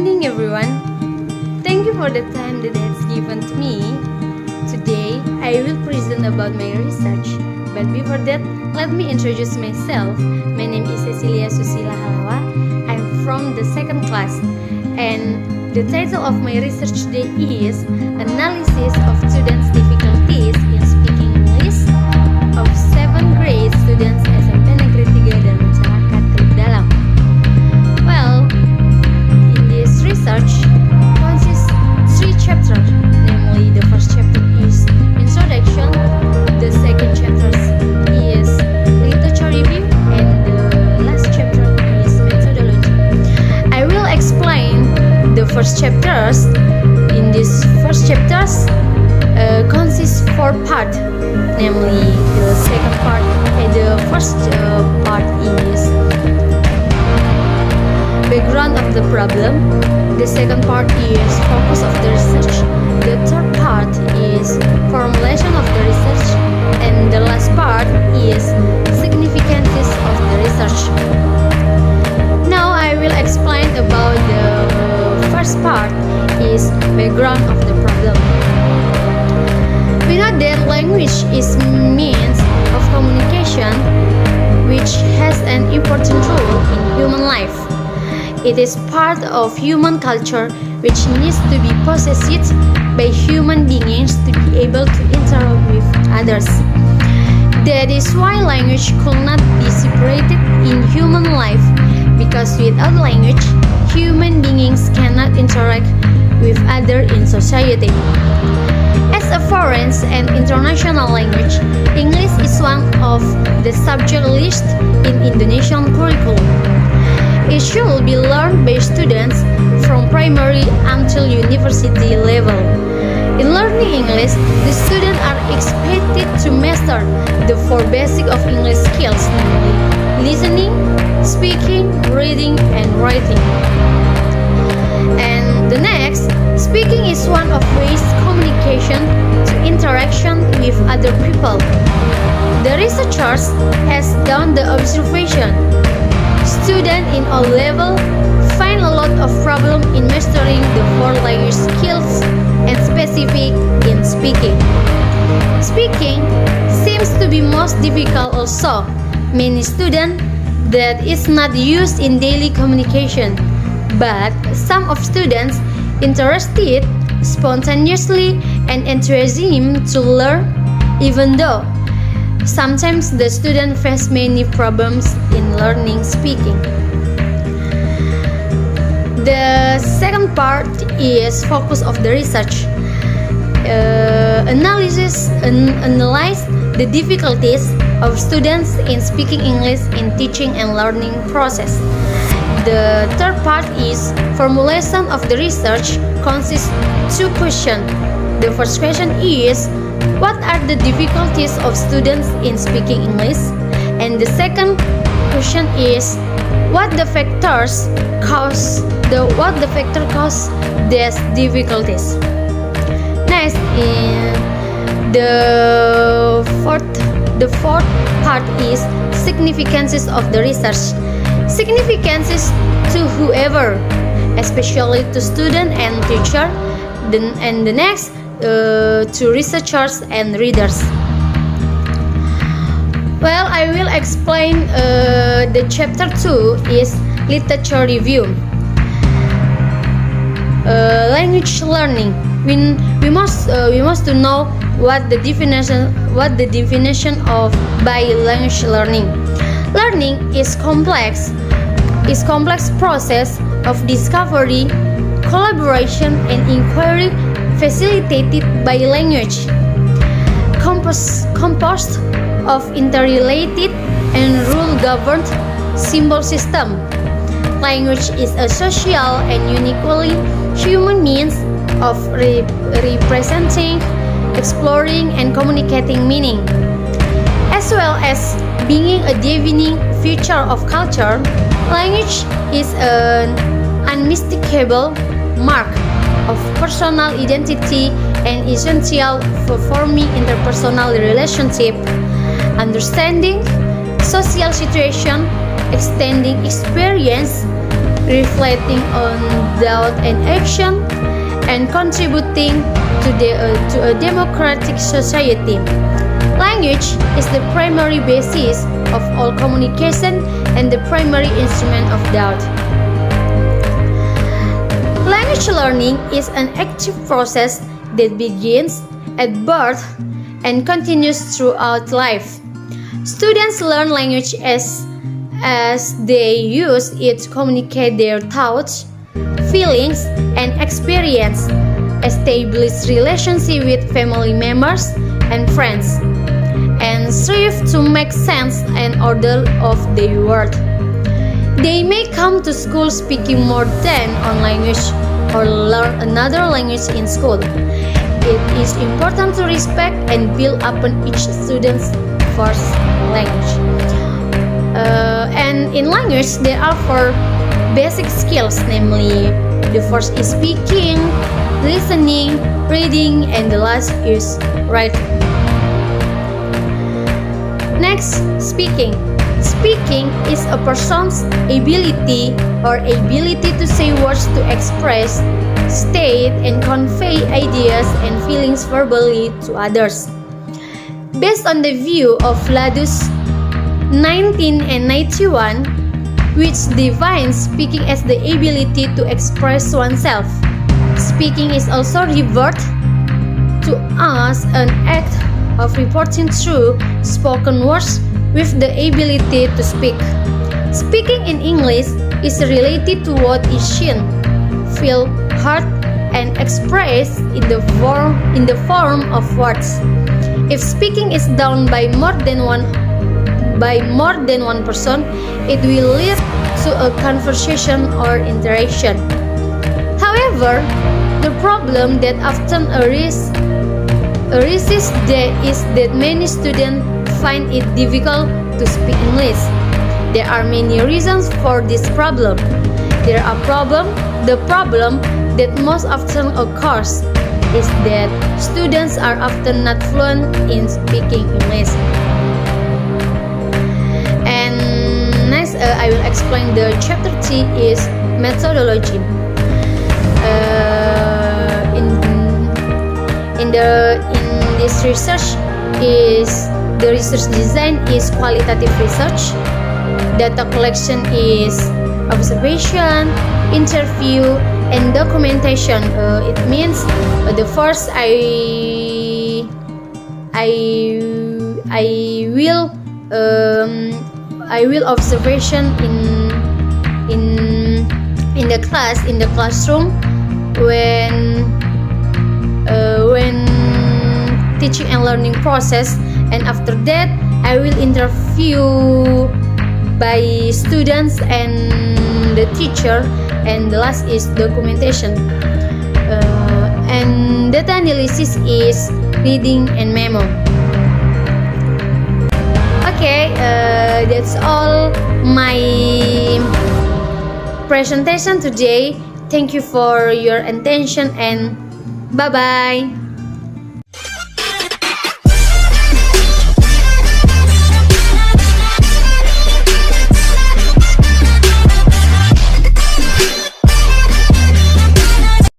morning, everyone. Thank you for the time that has given to me. Today, I will present about my research. But before that, let me introduce myself. My name is Sesilia Susila Halawa. I'm from the second class. And the title of my research today is Analysis of Students' Difficulties in Speaking English of 7th grade students SMP Negeri 3 dan Masyarakat Trip Dalam. Well, in this research consists 3 chapters, namely the first chapter is Introduction, the second chapter is Literature Review, and the last chapter is Methodology. I will explain the first chapters. In this first chapters consists 4 parts, namely the second part and the first part is background of the problem. The second part is focus of the research. The third part is formulation of the research, and the last part is significance of the research. Now I will explain about the first part is background of the problem. We know that language is means of communication which has an important role in human life. It is part of human culture which needs to be possessed by human beings to be able to interact with others. That is why language could not be separated in human life, because without language, human beings cannot interact with others in society. As a foreign and international language, English is one of the subject list in Indonesian curriculum. It should be learned by students from primary until university level. In learning English, the students are expected to master the 4 basics of English skills, namely listening, speaking, reading, and writing. And the next, speaking is one of ways communication to interaction with other people. The researchers has done the observation. Students in all levels find a lot of problem in mastering the 4 language skills and specific in speaking. Speaking seems to be most difficult also. Many students that is not used in daily communication, but some of students interested spontaneously and enthusiasm to learn, even though sometimes the student face many problems in learning speaking. The second part is focus of the research. Analyze the difficulties of students in speaking English in teaching and learning process. The third part is formulation of the research consists 2 questions. The first question is, what are the difficulties of students in speaking English? And the second question is, what the factors cause these difficulties? Next, in the fourth part is significances of the research. Significances to whoever, especially to student and teacher, and the next to researchers and readers. Well, I will explain the chapter 2 is literature review. Language learning. We must to know what the definition of by language learning. Learning is complex process of discovery, collaboration, and inquiry facilitated by language, composed of interrelated and rule-governed symbol system. Language is a social and uniquely human means of representing, exploring, and communicating meaning, as well as being a defining feature of culture. Language is an unmistakable mark of personal identity and essential for forming interpersonal relationship, understanding social situation, extending experience, reflecting on thought and action, and contributing to a democratic society. Language is the primary basis of all communication and the primary instrument of thought. Language learning is an active process that begins at birth and continues throughout life. Students learn language as they use it to communicate their thoughts, feelings, and experience, establish relationships with family members and friends, and strive to make sense and order of the world. They may come to school speaking more than one language or learn another language in school. It is important to respect and build upon each student's first language. And in language, there are four basic skills, namely the first is speaking, listening, reading, and the last is writing. Next, speaking. Speaking is a person's ability to say words to express, state, and convey ideas and feelings verbally to others. Based on the view of Ladus 1991, which defines speaking as the ability to express oneself, speaking is also referred to as an act of reporting through spoken words with the ability to speak. Speaking in English is related to what is seen, felt, heard, and expressed in the form of words. If speaking is done by more than one person, it will lead to a conversation or interaction. However, the problem that often arises is that many students find it difficult to speak English. There are many reasons for this problem. The problem that most often occurs is that students are often not fluent in speaking English. And next, I will explain the chapter 3 is methodology. In this research the research design is qualitative research. Data collection is observation, interview, and documentation. It means the first I will observation in the classroom when teaching and learning process, and after that I will interview by students and the teacher, and the last is documentation. And data analysis is reading and memo. Okay, that's all my presentation today. Thank you for your attention and bye bye.